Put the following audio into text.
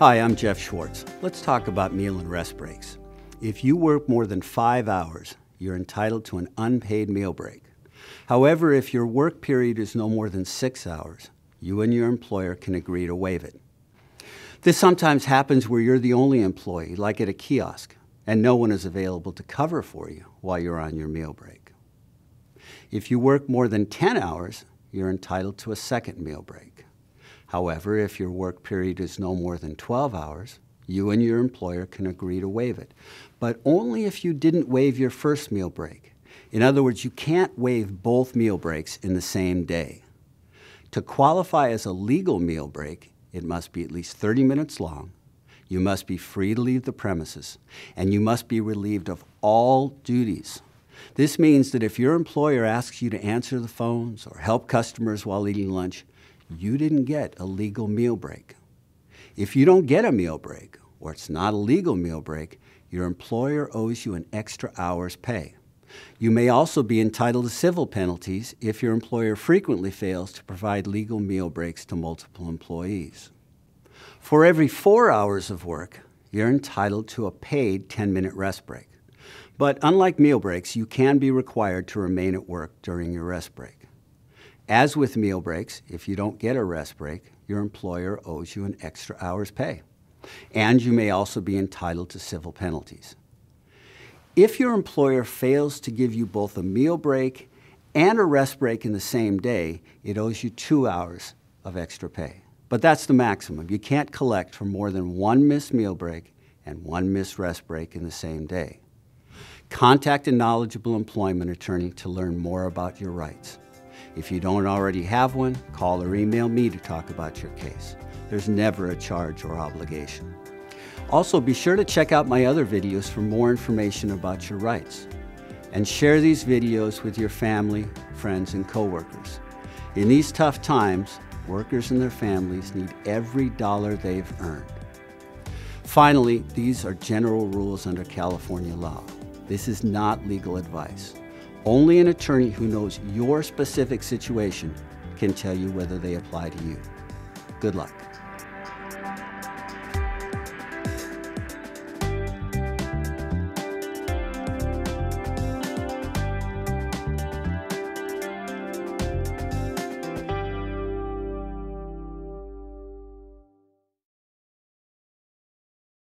Hi, I'm Jeff Schwartz. Let's talk about meal and rest breaks. If you work more than 5 hours, you're entitled to an unpaid meal break. However, if your work period is no more than 6 hours, you and your employer can agree to waive it. This sometimes happens where you're the only employee, like at a kiosk, and no one is available to cover for you while you're on your meal break. If you work more than 10 hours, you're entitled to a second meal break. However, if your work period is no more than 12 hours, you and your employer can agree to waive it, but only if you didn't waive your first meal break. In other words, you can't waive both meal breaks in the same day. To qualify as a legal meal break, it must be at least 30 minutes long, you must be free to leave the premises, and you must be relieved of all duties. This means that if your employer asks you to answer the phones or help customers while eating lunch, you didn't get a legal meal break. If you don't get a meal break, or it's not a legal meal break, your employer owes you an extra hour's pay. You may also be entitled to civil penalties if your employer frequently fails to provide legal meal breaks to multiple employees. For every 4 hours of work, you're entitled to a paid 10-minute rest break. But unlike meal breaks, you can be required to remain at work during your rest break. As with meal breaks, if you don't get a rest break, your employer owes you an extra hour's pay. And you may also be entitled to civil penalties. If your employer fails to give you both a meal break and a rest break in the same day, it owes you 2 hours of extra pay. But that's the maximum. You can't collect for more than one missed meal break and one missed rest break in the same day. Contact a knowledgeable employment attorney to learn more about your rights. If you don't already have one, call or email me to talk about your case. There's never a charge or obligation. Also, be sure to check out my other videos for more information about your rights. And share these videos with your family, friends, and coworkers. In these tough times, workers and their families need every dollar they've earned. Finally, these are general rules under California law. This is not legal advice. Only an attorney who knows your specific situation can tell you whether they apply to you. Good luck.